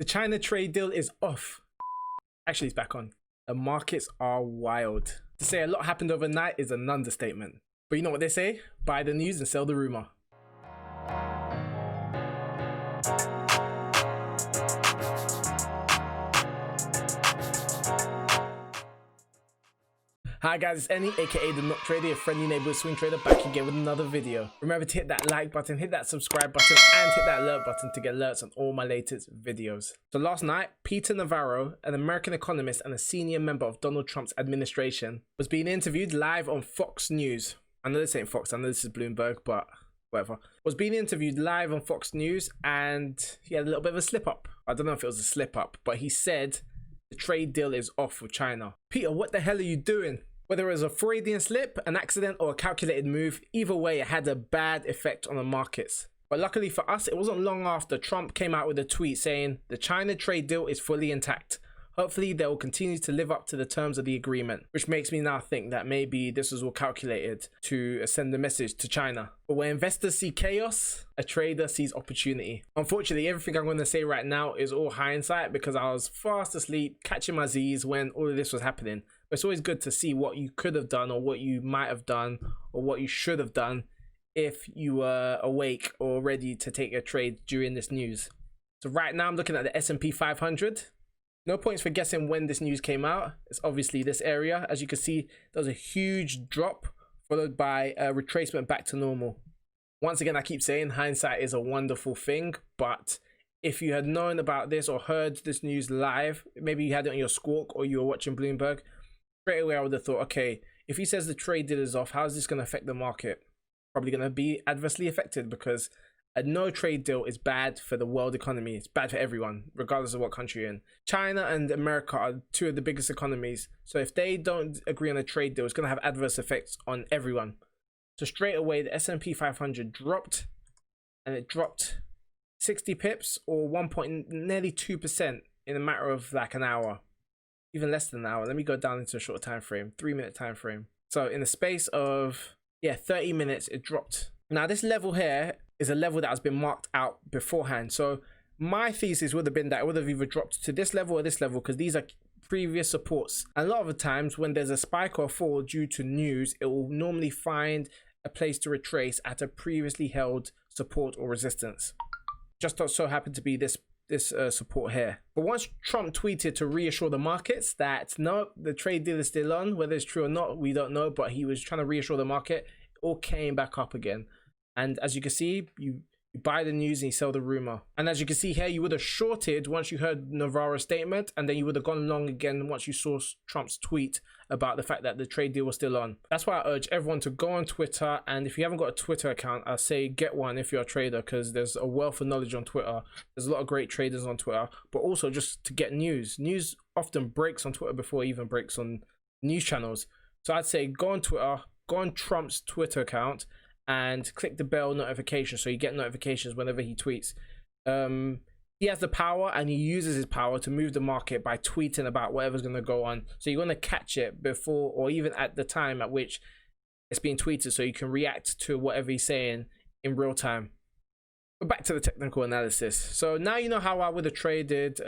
The China trade deal is off. Actually, it's back on. The markets are wild. To say a lot happened overnight is an understatement. But you know what they say? Buy the news and sell the rumor. Hi guys, it's Annie, aka the Noctrader, your friendly neighborhood swing trader, back again with another video. Remember to hit that like button, hit that subscribe button, and hit that alert button to get alerts on all my latest videos. So last night, Peter Navarro, an American economist and a senior member of Donald Trump's administration, was being interviewed live on Fox News. I know this ain't Fox, I know this is Bloomberg, but whatever. Was being interviewed live on Fox News, and he had a little bit of a slip up. I don't know if it was a slip up, but he said the trade deal is off with China. Peter, what the hell are you doing? Whether it was a Freudian slip, an accident, or a calculated move, either way it had a bad effect on the markets. But luckily for us, it wasn't long after Trump came out with a tweet saying the China trade deal is fully intact. Hopefully they will continue to live up to the terms of the agreement, which makes me now think that maybe this was all calculated to send a message to China. But when investors see chaos, a trader sees opportunity. Unfortunately, everything I'm going to say right now is all hindsight because I was fast asleep, catching my Z's when all of this was happening. But it's always good to see what you could have done or what you might have done or what you should have done if you were awake or ready to take a trade during this news. So right now I'm looking at the S&P 500. No points for guessing when this news came out. It's obviously this area. As you can see, there was a huge drop followed by a retracement back to normal. Once again, I keep saying hindsight is a wonderful thing, but if you had known about this or heard this news live, maybe you had it on your Squawk or you were watching Bloomberg, straight away I would have thought, okay, if he says the trade deal is off, how is this going to affect the market? Probably going to be adversely affected because a no trade deal is bad for the world economy. It's bad for everyone, regardless of what country you're in. China and America are two of the biggest economies. So if they don't agree on a trade deal, it's going to have adverse effects on everyone. So straight away, the S&P 500 dropped, and it dropped 60 pips or nearly 2% in a matter of like an hour. Even less than an hour. Let me go down into a short time frame, 3-minute time frame. So in the space of 30 minutes, it dropped. Now this level here is a level that has been marked out beforehand. So my thesis would have been that it would have either dropped to this level or this level because these are previous supports. And a lot of the times when there's a spike or fall due to news, it will normally find a place to retrace at a previously held support or resistance. Just so happened to be this support here. But once Trump tweeted to reassure the markets that no, the trade deal is still on, whether it's true or not, we don't know, but he was trying to reassure the market, it all came back up again. And as you can see, you buy the news and you sell the rumor. And as you can see here, you would have shorted once you heard Navarro's statement, and then you would have gone long again once you saw Trump's tweet about the fact that the trade deal was still on. That's why I urge everyone to go on Twitter, and if you haven't got a Twitter account, I say get one if you're a trader, because there's a wealth of knowledge on Twitter. There's a lot of great traders on Twitter, but also just to get news. News often breaks on Twitter before it even breaks on news channels. So I'd say go on Twitter, go on Trump's Twitter account, and click the bell notification so you get notifications whenever he tweets. He has the power and he uses his power to move the market by tweeting about whatever's going to go on. So you're going to catch it before or even at the time at which it's being tweeted so you can react to whatever he's saying in real time. But back to the technical analysis. So now you know how I would have traded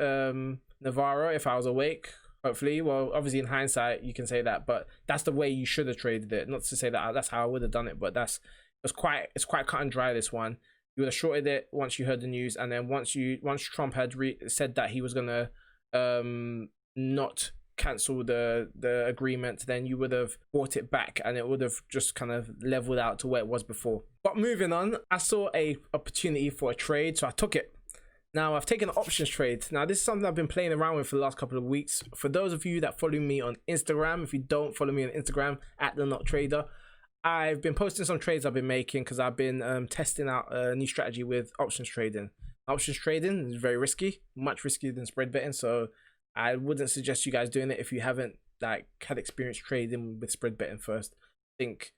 Navarro if I was awake. Hopefully, well, obviously in hindsight you can say that, but that's the way you should have traded it. Not to say that that's how I would have done it, but it's quite cut and dry. This one, you would have shorted it once you heard the news, and then once Trump had said that he was gonna not cancel the agreement, then you would have bought it back, and it would have just kind of leveled out to where it was before. But moving on, I saw a opportunity for a trade, so I took it. Now, I've taken an options trade. Now, this is something I've been playing around with for the last couple of weeks. For those of you that follow me on Instagram, if you don't follow me on Instagram, at the Noctrader, I've been posting some trades I've been making because I've been testing out a new strategy with options trading. Options trading is very risky, much riskier than spread betting. So I wouldn't suggest you guys doing it if you haven't had experience trading with spread betting first. I think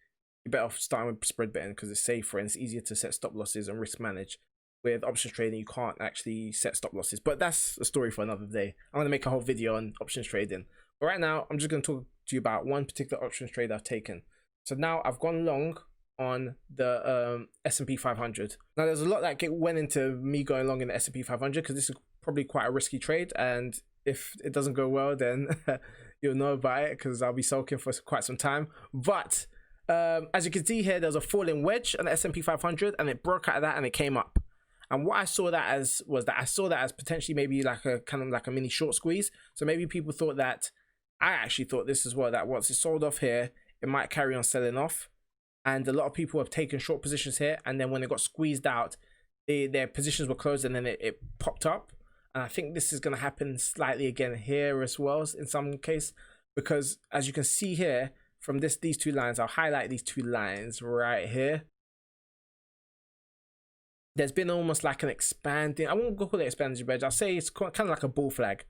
you're better off starting with spread betting because it's safer and it's easier to set stop losses and risk manage. With options trading, you can't actually set stop losses, but that's a story for another day. I'm going to make a whole video on options trading, but right now I'm just going to talk to you about one particular options trade I've taken. So now I've gone long on the S&P 500. Now there's a lot that went into me going long in the S&P 500 because this is probably quite a risky trade, and if it doesn't go well, then you'll know about it because I'll be sulking for quite some time. But as you can see here, there's a falling wedge on the S&P 500, and it broke out of that and it came up. And what I saw that as was that I saw that as potentially maybe like a kind of like a mini short squeeze. So maybe people thought that, I actually thought this as well, that once it sold off here, it might carry on selling off. And a lot of people have taken short positions here, and then when it got squeezed out, their positions were closed, and then it popped up. And I think this is going to happen slightly again here as well in some case, because as you can see here from these two lines, I'll highlight these two lines right here. There's been almost like an expanding, I won't call it expanding wedge, I'll say it's kind of like a bull flag.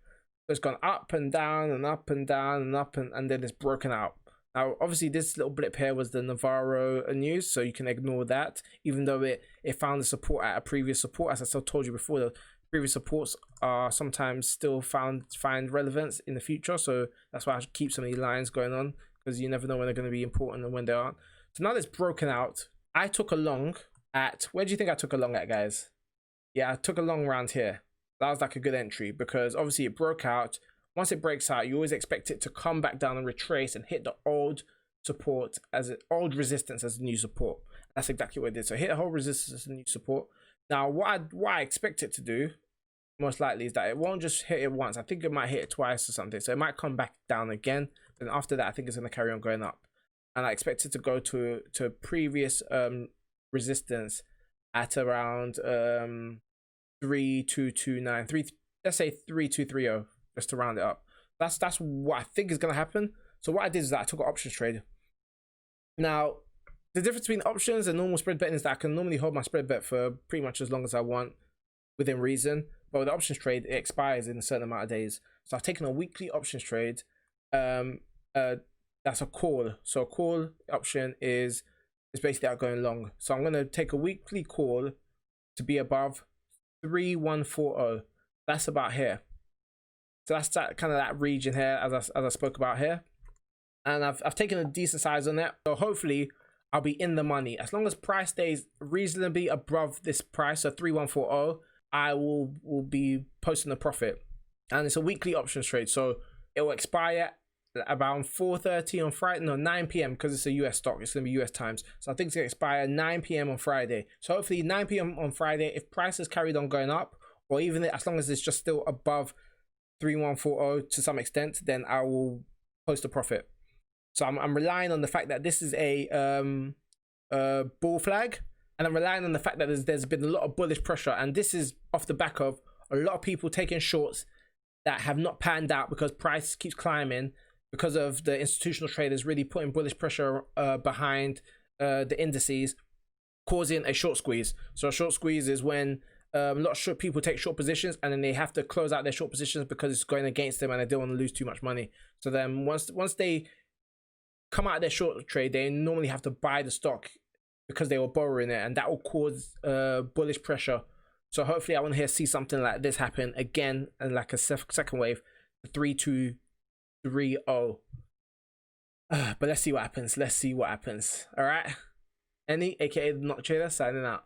So it's gone up and down and up and down and up, and then it's broken out. Now, obviously, this little blip here was the Navarro news, so you can ignore that, even though it found the support at a previous support. As I still told you before, the previous supports are sometimes still find relevance in the future, so that's why I should keep some of these lines going on, because you never know when they're going to be important and when they aren't. So now that it's broken out, I took a long at, where do you think I took a long at, guys? Yeah, I took a long round here. That was like a good entry, because obviously it broke out. Once it breaks out, you always expect it to come back down and retrace and hit the old support as an old resistance as a new support. That's exactly what it did. So hit the whole resistance as a new support. Now, what I expect it to do, most likely, is that it won't just hit it once. I think it might hit it twice or something. So it might come back down again. Then after that, I think it's going to carry on going up. And I expect it to go to previous resistance at around 3229, let's say 3230. Just to round it up. That's what I think is going to happen. So what I did is that I took an options trade. Now, the difference between options and normal spread betting is that I can normally hold my spread bet for pretty much as long as I want within reason. But with the options trade, it expires in a certain amount of days. So I've taken a weekly options trade. That's a call. So a call option is basically out going long. So I'm going to take a weekly call to be above 3140. That's about here. So that's that kind of that region here, as I spoke about here, and I've taken a decent size on that. So hopefully I'll be in the money as long as price stays reasonably above this price. So 3140, I will be posting a profit, and it's a weekly options trade. So it will expire around 4:30 on Friday, no 9 p.m. because it's a US stock. It's gonna be US times, so I think it's gonna expire 9 p.m. on Friday. So hopefully 9 p.m. on Friday, if prices carried on going up, or even as long as it's just still above 3140 to some extent, then I will post a profit. So I'm relying on the fact that this is a bull flag, and I'm relying on the fact that there's been a lot of bullish pressure, and this is off the back of a lot of people taking shorts that have not panned out because price keeps climbing because of the institutional traders really putting bullish pressure behind the indices, causing a short squeeze. So a short squeeze is when a lot of short people take short positions, and then they have to close out their short positions because it's going against them and they don't want to lose too much money. So then once they come out of their short trade, they normally have to buy the stock because they were borrowing it, and that will cause bullish pressure. So hopefully I want to see something like this happen again, and like a second wave, 3230. But let's see what happens. Let's see what happens. All right, aka the Noctrader signing out.